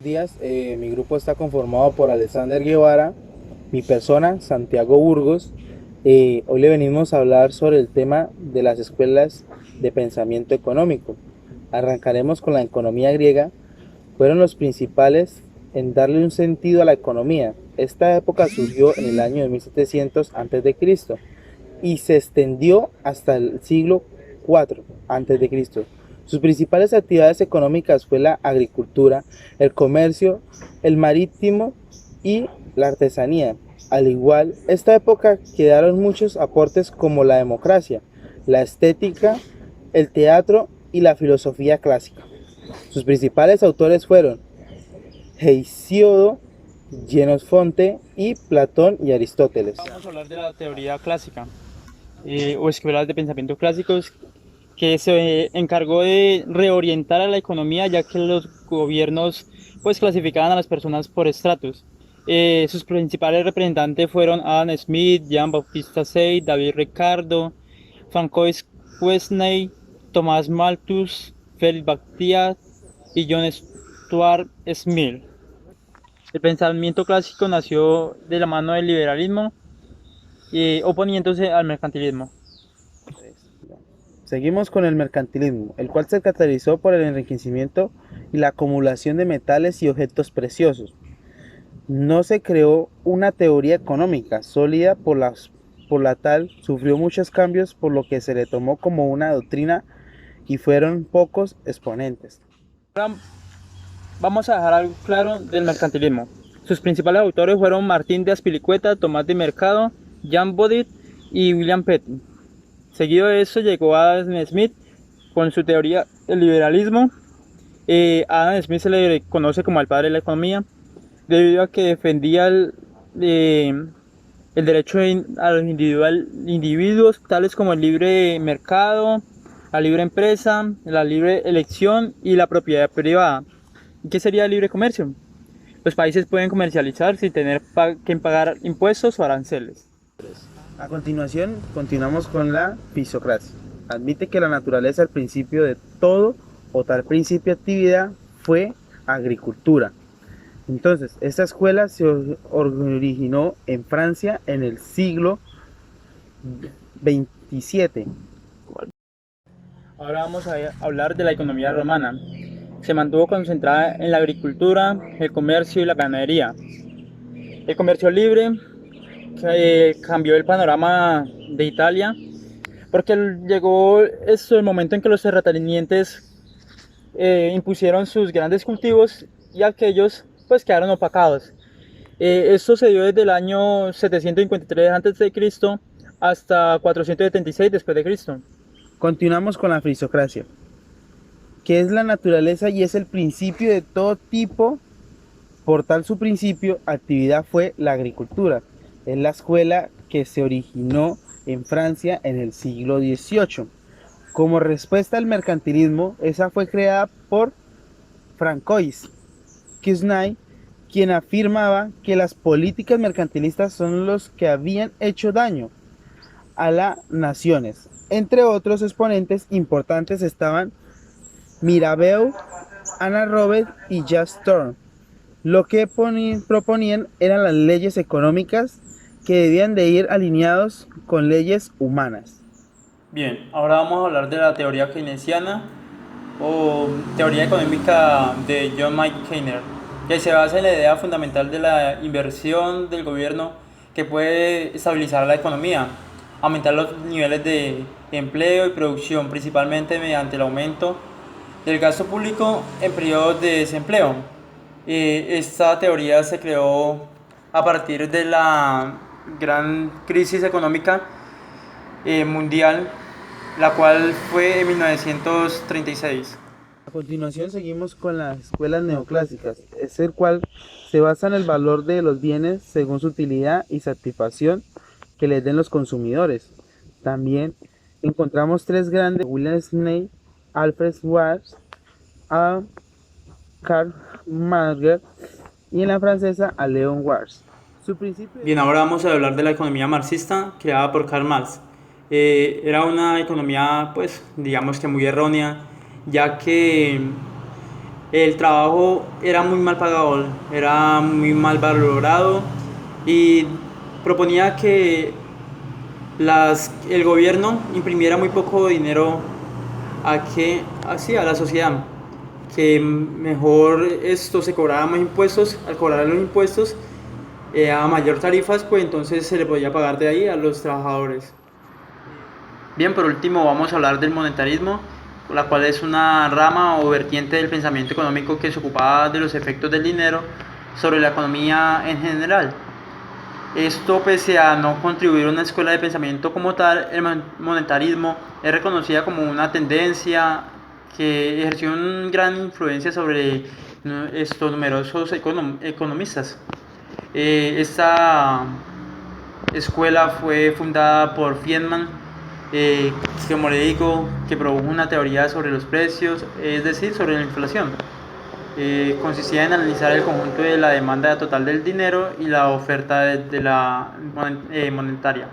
Días, mi grupo está conformado por Alexander Guevara, mi persona, Santiago Burgos. Hoy le venimos a hablar sobre el tema de las escuelas de pensamiento económico. Arrancaremos con la economía griega. Fueron los principales en darle un sentido a la economía. Esta época surgió en el año de 1700 a.C. y se extendió hasta el siglo IV a.C. Sus principales actividades económicas fue la agricultura, el comercio, el marítimo y la artesanía. Al igual, esta época quedaron muchos aportes como la democracia, la estética, el teatro y la filosofía clásica. Sus principales autores fueron Hesíodo, Jenofonte y Platón y Aristóteles. Vamos a hablar de la teoría clásica o escuelas de pensamiento clásicos que se encargó de reorientar a la economía ya que los gobiernos pues clasificaban a las personas por estratos. Sus principales representantes fueron Adam Smith, Jean-Baptiste Say, David Ricardo, Francois Quesnay, Tomás Malthus, Félix Bastiat y John Stuart Mill. El pensamiento clásico nació de la mano del liberalismo oponiéndose al mercantilismo. Seguimos con el mercantilismo, el cual se caracterizó por el enriquecimiento y la acumulación de metales y objetos preciosos. No se creó una teoría económica sólida por la tal sufrió muchos cambios, por lo que se le tomó como una doctrina y fueron pocos exponentes. Ahora vamos a dejar algo claro del mercantilismo. Sus principales autores fueron Martín de Azpilicueta, Tomás de Mercado, Jean Bodit y William Petty. Seguido de eso llegó Adam Smith con su teoría del liberalismo. Adam Smith se le conoce como el padre de la economía debido a que defendía el derecho a los individuos tales como el libre mercado, la libre empresa, la libre elección y la propiedad privada. ¿Qué sería el libre comercio? Los países pueden comercializar sin tener que pagar impuestos o aranceles. A continuación, continuamos con la fisocracia. Admite que la naturaleza, el principio de todo o tal principio de actividad fue agricultura. Entonces, esta escuela se originó en Francia en el siglo XXVII. Ahora vamos a hablar de la economía romana. Se mantuvo concentrada en la agricultura, el comercio y la ganadería. El comercio libre cambió el panorama de Italia porque llegó el momento en que los terratenientes impusieron sus grandes cultivos y aquellos pues quedaron opacados. Esto se dio desde el año 753 a.C. hasta 476 después de Cristo. Continuamos con la fisocracia, que es la naturaleza y es el principio de todo tipo. Por tal su principio, actividad fue la agricultura. Es la escuela que se originó en Francia en el siglo XVIII. Como respuesta al mercantilismo, esa fue creada por Francois Quesnay, quien afirmaba que las políticas mercantilistas son los que habían hecho daño a las naciones. Entre otros exponentes importantes estaban Mirabeau, Anna Robert y Jacques Tourne. Lo que proponían eran las leyes económicas que debían de ir alineados con leyes humanas. Bien, ahora vamos a hablar de la teoría keynesiana o teoría económica de John Mike Keynes, que se basa en la idea fundamental de la inversión del gobierno que puede estabilizar la economía, aumentar los niveles de empleo y producción, principalmente mediante el aumento del gasto público en periodos de desempleo. Esta teoría se creó a partir de la gran crisis económica mundial, la cual fue en 1936. A continuación seguimos con las escuelas neoclásicas, es el cual se basa en el valor de los bienes según su utilidad y satisfacción que les den los consumidores. También encontramos tres grandes: William Smith, Alfred Schwartz, a Karl Marx y en la francesa a Leon Wars. Bien, ahora vamos a hablar de la economía marxista creada por Karl Marx. Era una economía, pues, digamos que muy errónea, ya que el trabajo era muy mal pagado, era muy mal valorado y proponía que el gobierno imprimiera muy poco dinero a la sociedad, que mejor esto se cobraba más impuestos, al cobrar los impuestos a mayor tarifas, pues entonces se le podía pagar de ahí a los trabajadores. Bien, por último vamos a hablar del monetarismo, la cual es una rama o vertiente del pensamiento económico que se ocupaba de los efectos del dinero sobre la economía en general. Esto, pese a no contribuir a una escuela de pensamiento como tal, el monetarismo es reconocida como una tendencia que ejerció una gran influencia sobre estos numerosos economistas. Esta escuela fue fundada por Friedman, como le digo, que produjo una teoría sobre los precios, es decir, sobre la inflación. Consistía en analizar el conjunto de la demanda total del dinero y la oferta de la monetaria.